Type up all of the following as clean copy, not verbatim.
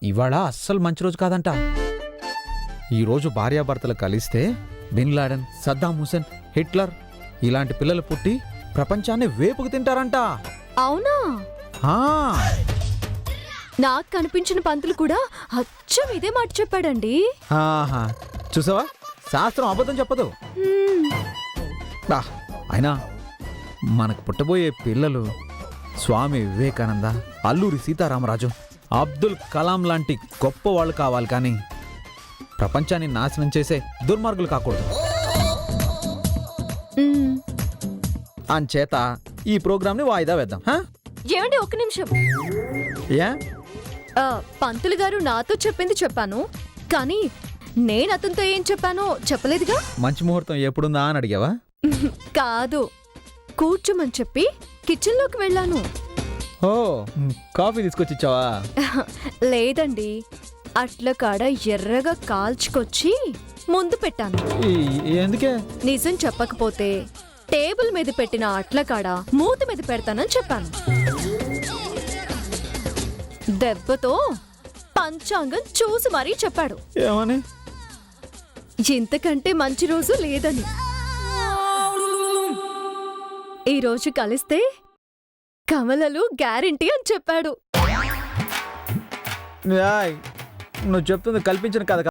ఇవాళ అస్సలు మంచి రోజు కాదంట. ఈరోజు భార్యాభర్తలు కలిస్తే Bin Laden, Saddam Hussein, Hitler ఇలాంటి పిల్లలు పుట్టి ప్రపంచాన్ని వేపుకు తింటారంట. అవునా? నాకు కనిపించిన పంతులు కూడా అచ్చం ఇదే మాట చెప్పాడండి. చూసావా, శాస్త్రం అబద్ధం చెప్పదు. అయినా మనకు పుట్టబోయే పిల్లలు స్వామి వివేకానంద, అల్లూరి సీతారామరాజు, అబ్దుల్ కలాం లాంటి గొప్ప వాళ్ళు కావాలి, కానీ ప్రపంచాన్ని నాశనం చేసే దుర్మార్గులు కాకూడదు. అంచేత ఈ ప్రోగ్రామ్ ని వాయిదా వేద్దాం. ఏమండి, ఒక్క నిమిషం. పంతులు గారు నాతో చెప్పింది చెప్పాను, కానీ నేను అతనితో ఏం చెప్పానో చెప్పలేదుగా. మంచి ముహూర్తం ఎప్పుడుందా అని అడిగావా? కాదు, కూర్చోమని చెప్పి కిచెన్ లోకి వెళ్ళాను. ఓ, కాఫీ తీసుకొచ్చిచ్చావా? లేదండి, అట్ల కాడ ఎర్రగా కాల్చుకొచ్చి ముందు పెట్టాను. ఎందుకే? నిజం చెప్పకపోతే టేబుల్ మీద పెట్టిన అట్ల కాడ మూత మీద పెడతానని చెప్పాను. దెబ్బతో పంచాంగం చూసి మరీ చెప్పాడు. ఏమని? ఇంతకంటే మంచి రోజు లేదని. ఈ రోజు కలిస్తే కమలలు గ్యారెంటీ అని చెప్పాడు. నువ్వు చెప్తుంది కల్పించిన కథ.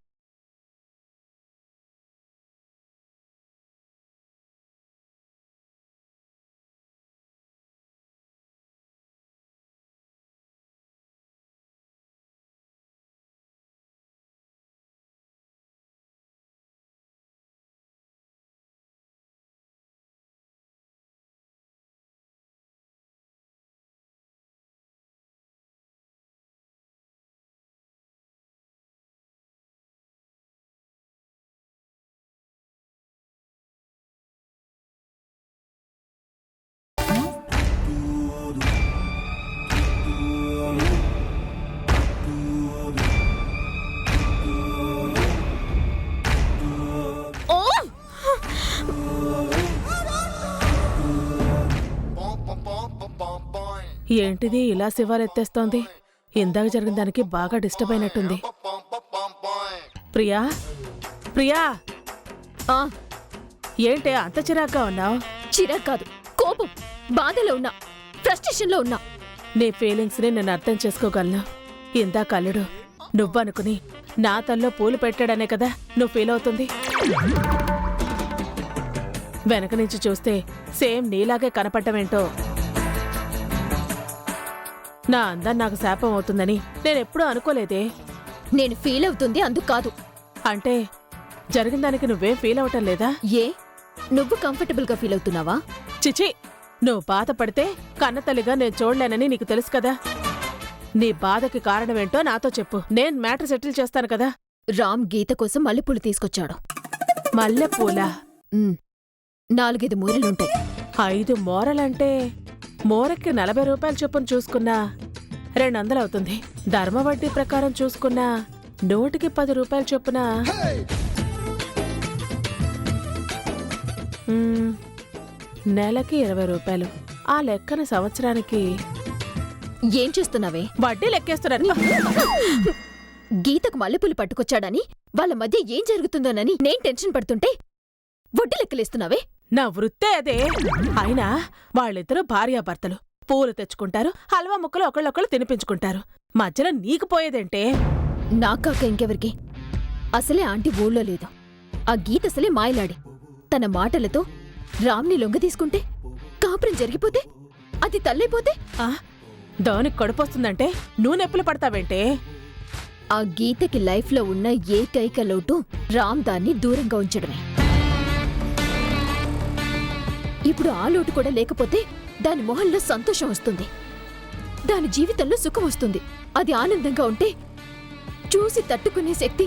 ఏంటిది ఇలా శివాలెత్తేస్తోంది? ఇందాక జరిగిన దానికి బాగా డిస్టర్బ్ అయినట్టుంది. ప్రియా, ప్రియా, ఏంటి అంత చిరాగ్గా ఉన్నావు? చిరాగ్ కాదు, కోపం, బాధలో ఉన్నా, ఫ్రస్ట్రేషన్ లో ఉన్నా. నీ ఫీలింగ్స్ ని నేను అర్థం చేసుకోగలను. ఇందాక అల్లుడు నువ్వనుకుని నా తల్లో పూలు పెట్టాడనే కదా నువ్వు ఫీల్ అవుతుంది. వెనక నుంచి చూస్తే సేమ్ నీలాగే కనపడ్డమేంటో. నా అందం నాకు శాపం అవుతుందని నేనెప్పుడూ అనుకోలేదే. నేను ఫీల్ అవుతుంది అందుకు కాదు. అంటే జరిగిన దానికి నువ్వేం ఫీల్ అవటం లేదా? ఏ, నువ్వు కంఫర్టబుల్ గా ఫీల్ అవుతున్నావా? చిచి, నువ్వు బాధపడితే కన్నతల్లిగా నేను చూడలేనని నీకు తెలుసు కదా. నీ బాధకి కారణమేంటో నాతో చెప్పు, నేను మ్యాటర్ సెటిల్ చేస్తాను కదా. రామ్ గీత కోసం మల్లెపూలు తీసుకొచ్చాడు. మల్లెపూలా? 4-5 మూరలుంటాయి. 5 మూరలంటే మూరకి 40 రూపాయలు చొప్పున చూసుకున్నా 200 అవుతుంది. ధర్మ వడ్డీ ప్రకారం చూసుకున్నా 110 రూపాయలు చొప్పున నెలకి 20 రూపాయలు. ఆ లెక్కన సంవత్సరానికి ఏం చేస్తున్నావే? వడ్డీ లెక్కేస్తున్నాను. గీతకు మల్లెపూలు పట్టుకొచ్చాడని వాళ్ళ మధ్య ఏం జరుగుతుందోనని నేను టెన్షన్ పడుతుంటే వడ్డీ లెక్కలేస్తున్నావే? నా వృత్తే అదే. అయినా వాళ్ళిద్దరూ భార్యాభర్తలు, పూలు తెచ్చుకుంటారు, హల్వా ముక్కలు ఒకళ్ళొకళ్ళు తినిపించుకుంటారు. మధ్యలో నీకు పోయేదేంటే? నాకాక ఇంకెవరికి? అసలే ఆంటీ ఊళ్ళో లేదు. ఆ గీత అసలే మాయలాడి తన మాటలతో రామ్ని లొంగ తీసుకుంటే, కాపురం జరిగిపోతే, అది తల్లైపోతే దానికి కడుపొస్తుందంటే నువ్వు నెప్పులు పడతావేంటే? ఆ గీతకి లైఫ్లో ఉన్న ఏకైక లోటు రామ్ దాన్ని దూరంగా ఉంచడమే. ఇప్పుడు ఆ లోటు కూడా లేకపోతే దాని మొహంలో సంతోషం వస్తుంది, దాని జీవితంలో సుఖం వస్తుంది. అది ఆనందంగా ఉంటే చూసి తట్టుకునే శక్తి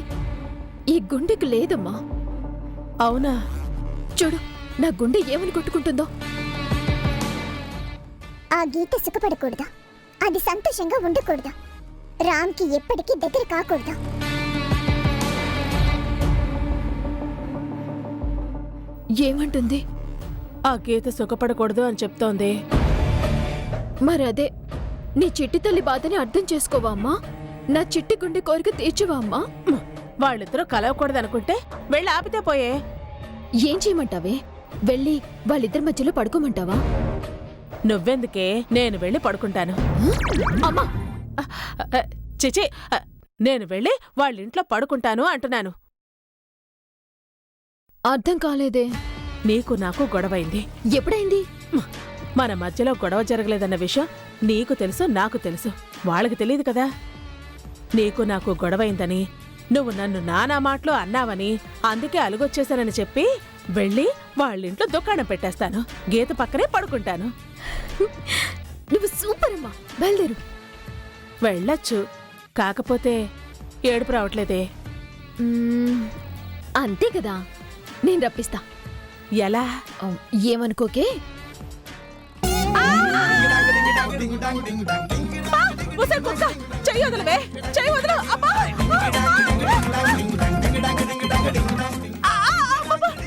ఈ గుండెకు లేదమ్మా. అవునా? చూడు, నా గుండె ఏమని కొట్టుకుంటుందో. ఆ గీత సుఖపడకూడదు, అది సంతోషంగా ఉండకూడదు, రామ్కి ఎప్పటికీ దగ్గర కాకూడదు. ఏమంటుంది? ఆ గీత సుఖపడకూడదు అని చెప్తోంది. మరదే నీ చిట్టి తల్లి బాధని అర్థం చేసుకోవా అమ్మా? నా చిట్టి గుండె కోరిక తీర్చువా అమ్మా? వాళ్ళిద్దరూ కలవకూడదనుకుంటే వెళ్ళి ఆపితే పోయే. ఏం చేయమంటావే? వెళ్ళి వాళ్ళిద్దరి మధ్యలో పడుకోమంటావా? నువ్వెందుకే, నేను వెళ్ళి పడుకుంటాను. అమ్మా, చిచి, నేను వెళ్ళి వాళ్ళింట్లో పడుకుంటాను అంటున్నాను. అర్థం కాలేదే. నీకు నాకు గొడవైంది. ఎప్పుడైంది? మన మధ్యలో గొడవ జరగలేదన్న విషయం నీకు తెలుసు, నాకు తెలుసు. వాళ్ళకి తెలియదు కదా. నీకు నాకు గొడవైందని, నువ్వు నన్ను నానా మాటలు అన్నావని, అందుకే అలుగొచ్చేశానని చెప్పి వెళ్ళి వాళ్ళింట్లో దుకాణం పెట్టేస్తాను. గీత పక్కనే పడుకుంటాను. నువ్వు సూపర్ అమ్మా, బయలుదేరు. వెళ్ళొచ్చు, కాకపోతే ఏడుపు రావట్లేదే. అంతే కదా, నేను రప్పిస్తా. ఎలా? ఏమనుకోకే. చెయ్యి వదలవే, చెయ్యి వదలు.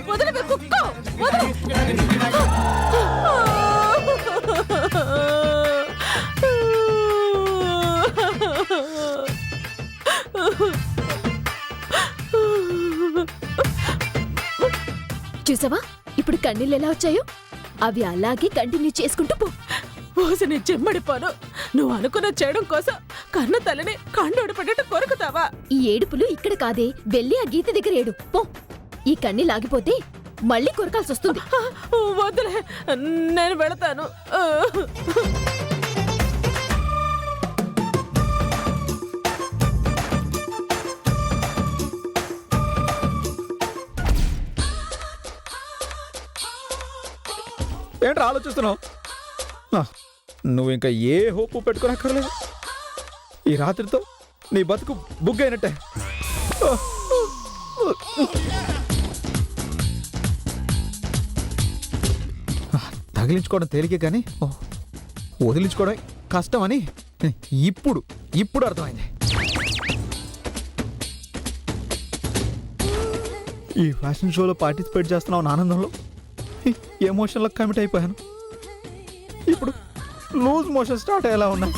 వదలవే కుక్క, వదలు. చూసావా ఇప్పుడు కన్నీళ్ళు ఎలా వచ్చాయో? అవి అలాగే కంటిన్యూ చేసుకుంటూ పో. ఓసి నీ చెమ్మడిపోను. నువ్వు అనుకున్న చేయడం కోసం కన్న తల్లిని కండోడి పడ్డట్టు కొరుకుతావా? ఈ ఏడుపులు ఇక్కడ కాదే, వెళ్ళి ఆ గీత దగ్గర ఏడు పో. ఈ కన్నీళ్ళు ఆగిపోతే మళ్ళీ కొరకాల్సి వస్తుంది. వద్దులే, నేను వెళతాను. ఏంట్రా ఆలోచిస్తున్నావు? నువ్వు ఇంకా ఏ హోపు పెట్టుకోనక్కర్లేదు. ఈ రాత్రితో నీ బతుకు బుగ్గైనట్టే. తగిలించుకోవడం తేలికే కానీ వదిలించుకోవడం కష్టమని ఇప్పుడు అర్థమైంది. ఈ ఫ్యాషన్ షోలో పార్టిసిపేట్ చేస్తున్నావు ఆనందంలో ఎమోషన్లో కమిట్ అయిపోయాను. ఇప్పుడు లూజ్ మోషన్ స్టార్ట్ అయ్యేలా ఉన్నాయి.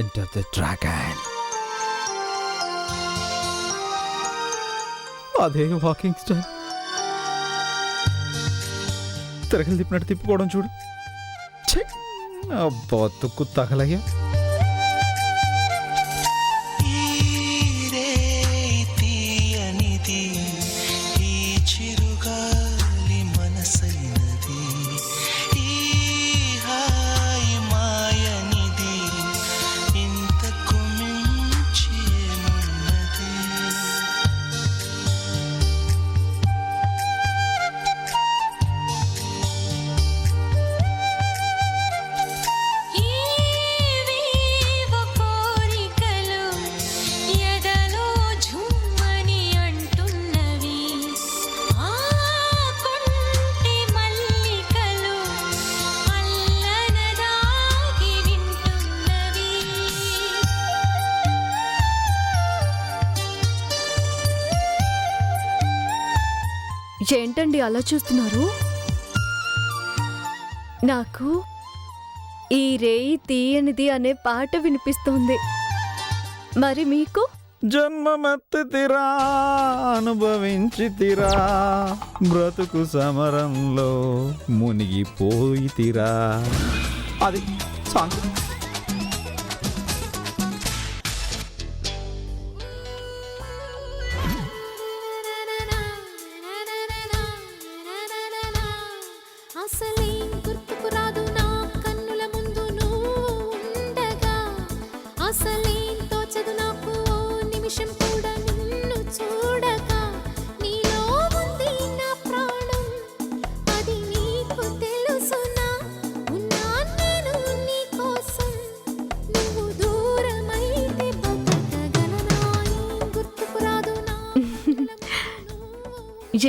Enter the dragon. అదే వాకింగ్ స్టైల్. తిరగలు తిప్పినట్టు తిప్పుకోవడం చూడు. బతుకు తగలయ్యా. ఏంటండి అలా చూస్తున్నారు? నాకు ఈ రేయి తీయనిది అనే పాట వినిపిస్తోంది. మరి మీకు? జన్మమెత్తి తిరా అనుభవించి తిరా బ్రతుకు సమరంలో మునిగిపోయి తిరా. అది సాంగ్.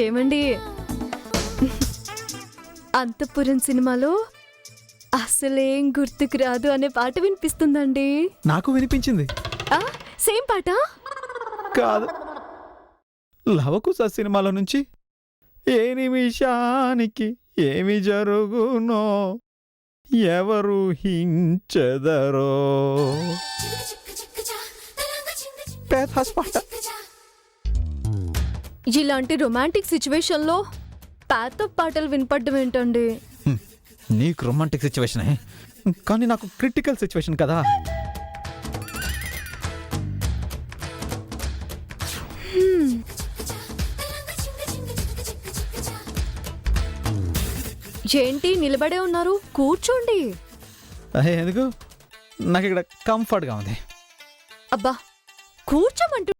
ఏమండి, అంతఃపురం సినిమాలో ఆ అసలేం గుర్తుకు రాదు అనే పాట వినిపిస్తుందండి. నాకు వినిపించింది. సేమ్ పాట కాదు, లవకుశ సినిమాలో నుంచి ఏ నిమిషానికి ఏమి జరుగునో ఎవరు హించెదరో పేదాస్ పాట. ఇలాంటి రొమాంటిక్ సిచ్యువేషన్ లో పాత పాటలు వినపడ్డం ఏంటండి? నీకు రొమాంటిక్ సిచ్యువేషన్, కానీ నాకు క్రిటికల్ సిచ్యువేషన్ కదా. ఏంటి నిలబడే ఉన్నారు? కూర్చోండి. ఎందుకు? నాకు ఇక్కడ కంఫర్ట్గా ఉంది. అబ్బా కూర్చోమంటూ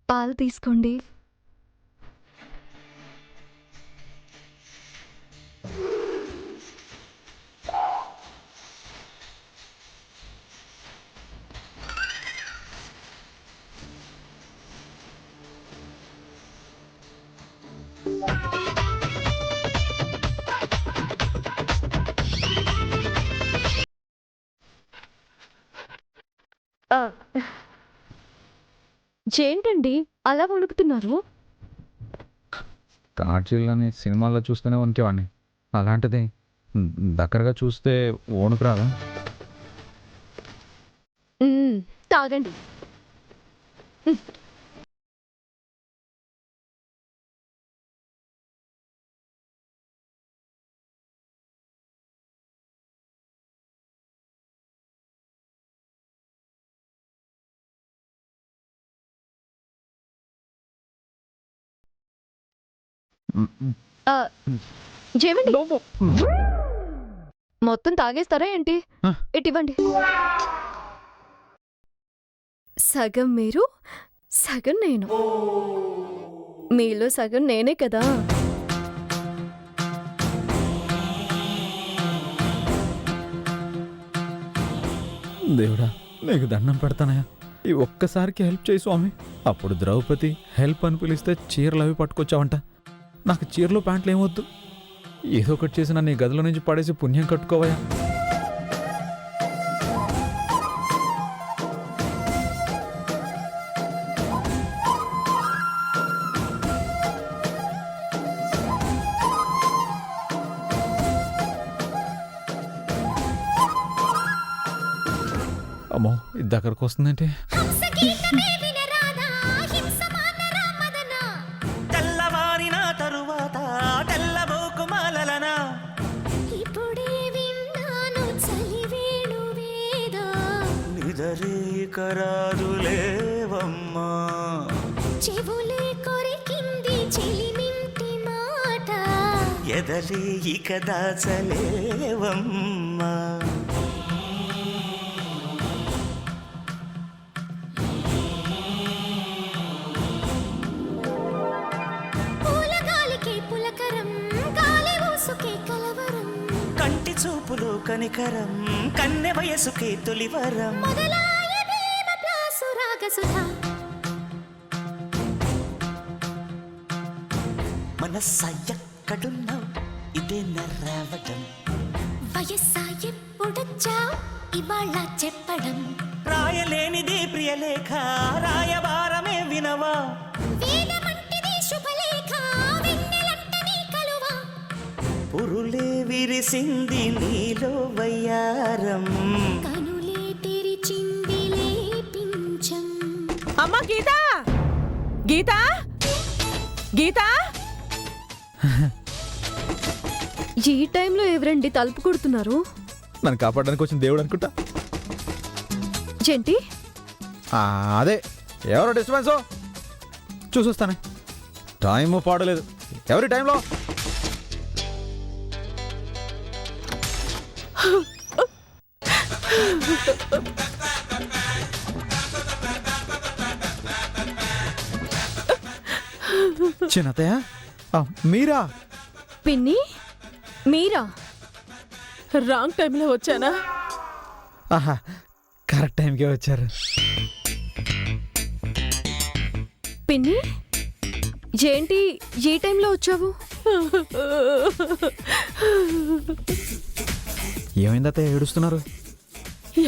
పాలు తీసుకోండి. ఏంటండి అలా వణుకుతున్నారు? తాడ్చీలని సినిమాల్లో చూస్తూనే వణికేవాడిని, అలాంటిది దగ్గరగా చూస్తే వణుకు రాదా? తాగండి. ఏమండి మొత్తం తాగేస్తారా ఏంటి? ఇటివ్వండి. సగం మీరు సగం నేను. మీలో సగం నేనే కదా. దేవుడా, నీకు దండం పెడతానయా, ఈ ఒక్కసారికి హెల్ప్ చేయి స్వామి. అప్పుడు ద్రౌపది హెల్ప్ అని పిలిస్తే చీరలు అవి పట్టుకొచ్చావంట. నాకు చీరలు ప్యాంట్లు ఏమొద్దు, ఏదో ఒకటి చేసి నన్ను ఈ గదిలో నుంచి పడేసి పుణ్యం కట్టుకోవయా. అమ్మో, ఇది దగ్గరకు వస్తుందంటే. తెల్లవారిన తరువాత తెల్లబోకు మాలలనా ఎవరి కరాదులేవమ్మా చెవులే కొరికింది చిలిమింటి మాట ఎదలి ఇక దాచలేవమ్మా పూలగాలికి పులకరం గాలి ఊసుకే కలవరం కంటి చూపులు కనికరం కన్నె వయసుకి తొలివరం మొదలాయ భీమ ప్లాసు రాగసుధా మనస్సా ఎక్కడున్నావు ఇదే నర్రావటం వయస్సా ఎప్పుడొచ్చా ఇవాళ చెప్పడం రాయలేనిది ప్రియలేఖ రాయబారమే వినవా వేదమంటిది శుభలేఖ వెన్నెలంటని కలువా పురులే విరిసింది నీలో వయ్యారం కనులే తెరిచిందిలే పించం అమ్మా గీతా గీతా గీతా ఈ టైంలో ఎవరండి తలుపు కొడుతున్నారు? నన్ను కాపాడడానికి వచ్చిన దేవుడు అనుకుంటా. జంటి అదే ఎవరో డిస్టర్బెన్స్ చూసొస్తానే. టైము పాడలేదు. ఎవరి టైంలో చిన్నతయ్య మీరా? పిన్ని మీరా? రాంగ్ టైంలో వచ్చానా? ఆహా కరెక్ట్ టైంకే వచ్చారు. పిన్ని ఏంటి ఈ టైంలో వచ్చావు? ఏమైందత్తయ్య ఏడుస్తున్నారు?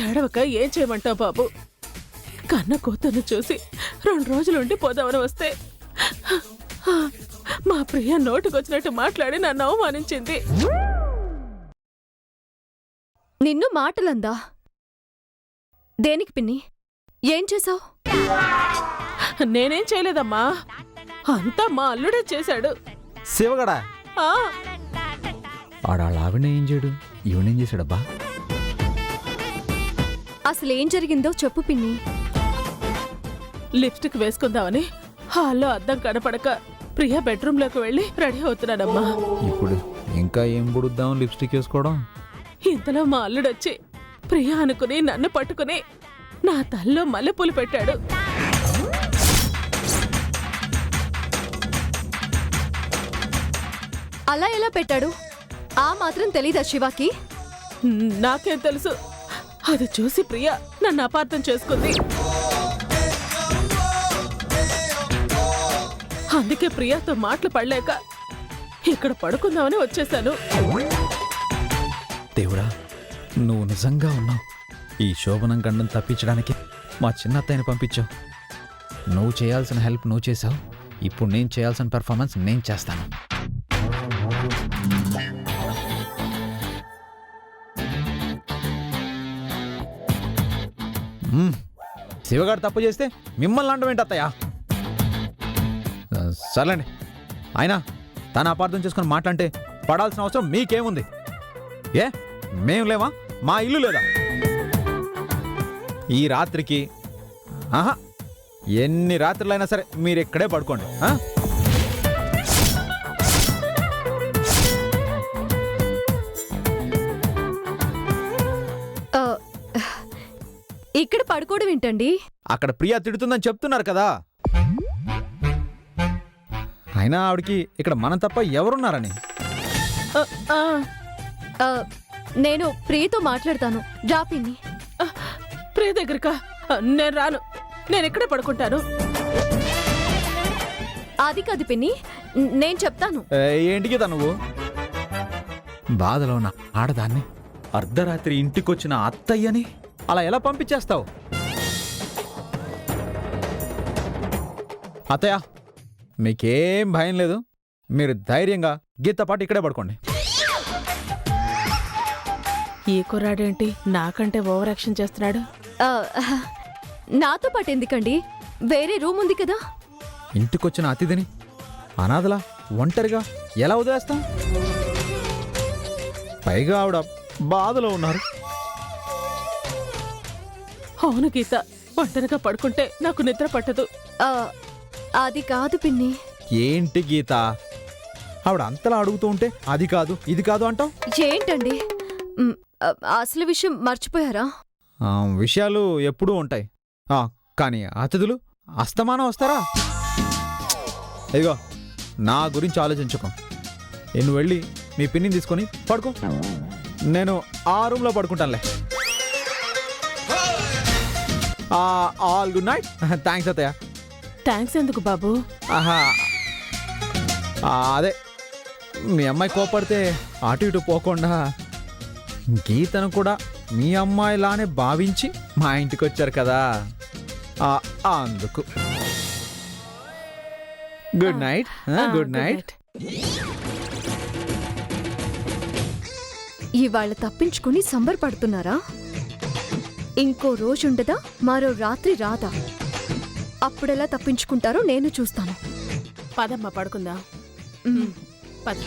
ఏడవక ఏం చేయమంటావు బాబు? కన్న కూతుర్ని చూసి 2 రోజులుండి పోదామని వస్తే మా ప్రియ నోటికొచ్చినట్టు మాట్లాడి నన్ను అవమానించింది. నిన్ను మాటలందా? దేనికి పిన్ని? ఏం చేసావు? నేనేం చేయలేదమ్మా, అంతా మా అల్లుడే చేశాడు. శివగడా ఆ ఆవిడ ఏం చేయడు, ఈవినేం చేశాడబ్బా? అసలు ఏం జరిగిందో చెప్పు పిన్ని. లిప్స్టిక్ వేసుకుందామని హాల్లో అద్దం కనపడక ప్రియ బెడ్రూమ్లోకి వెళ్ళి రెడీ అవుతున్నానమ్మా. ఇప్పుడు ఇంకా ఏం బుడుద్దాం లిప్స్టిక్ వేసుకోవడం? ఇంతలో మా అల్లుడొచ్చి ప్రియ అనుకుని నన్ను పట్టుకుని నా తల్లో మల్లెపూలు పెట్టాడు. అలా ఎలా పెట్టాడు? ఆ మాత్రం తెలీదా శివాకి? నాకేం తెలుసు. అది చూసి ప్రియ నన్ను అపార్థం చేసుకుంది. అందుకే ప్రియాతో మాటలు పడలేక ఇక్కడ పడుకుందామని వచ్చేసాను. దేవుడా నువ్వు నిజంగా ఉన్నావు. ఈ శోభనం గండం తప్పించడానికి మా చిన్నత్తయ్యని పంపించావు. నువ్వు చేయాల్సిన హెల్ప్ నువ్వు చేసావు. ఇప్పుడు నేను చేయాల్సిన పెర్ఫార్మెన్స్ నేను చేస్తాను. శివగాడు తప్పు చేస్తే మిమ్మల్ని అంటమేంటి అత్తయ్య? సర్లేండి. అయినా తను అపార్థం చేసుకుని మాట్లాంటే పడాల్సిన అవసరం మీకేముంది? ఏ మేం లేవా? మా ఇల్లు లేదా? ఈ రాత్రికి ఎన్ని రాత్రులైనా సరే మీరు ఇక్కడే పడుకోండి. ఇక్కడ పడుకోవడం ఏంటండి? అక్కడ ప్రియా తిడుతుందని చెప్తున్నారు కదా. అయినా ఆవిడకి ఇక్కడ మనం తప్ప ఎవరున్నారని. నేను ప్రియతో మాట్లాడతాను. రా పిన్ని. ప్రియ దగ్గరకా? నేను రాను. నేను ఇక్కడే పడుకుంటాను. అది కాదు పిన్ని, నేను చెప్తాను. ఏంటికి నువ్వు బాధలో ఉన్న ఆడదాన్ని అర్ధరాత్రి ఇంటికొచ్చిన అత్తయ్యని అలా ఎలా పంపించేస్తావు? అత్తయ్య మీకేం భయం లేదు. మీరు ధైర్యంగా గీత పాటు ఇక్కడే పడుకోండి. ఈ కుర్రాడేంటి నాకంటే ఓవర్ యాక్షన్ చేస్తున్నాడు? నాతో పాటు ఎందుకండి? వేరే రూమ్ ఉంది కదా. ఇంటికొచ్చిన అతిథిని అనాథలా ఒంటరిగా ఎలా వదిలేస్తాం? పైగా ఆవిడ బాధలో ఉన్నారు. అవును గీత, ఒంటరిగా పడుకుంటే నాకు నిద్ర పట్టదు. ఆ, అది కాదు పిన్ని. ఏంటి గీత, ఆవిడ అంతలా అడుగుతూ ఉంటే అది కాదు ఇది కాదు అంటావు? ఏంటండి అసలు విషయం మర్చిపోయారా? విషయాలు ఎప్పుడూ ఉంటాయి, కానీ అతిథులు అస్తమానం వస్తారా? ఇదిగో నా గురించి ఆలోచించుకో. నేను వెళ్ళి మీ పిన్నిని తీసుకొని పడుకో, నేను ఆ రూమ్లో పడుకుంటానులే. All good night. థ్యాంక్స్ అత్తయ్య. థ్యాంక్స్ ఎందుకు బాబు? ఆహా, అదే మీ అమ్మాయి కోపడితే అటు ఇటు పోకుండా గీతను కూడా మీ అమ్మాయిలానే భావించి మా ఇంటికి వచ్చారు కదా, అందుకు. Good night. Good night. ఇవాళ తప్పించుకుని సంబరపడుతున్నారా? ఇంకో రోజుండదా, మరో రాత్రి రాదా? అప్పుడెలా తప్పించుకుంటారో నేను చూస్తాను. పదమ్మా పడుకుందా. పద.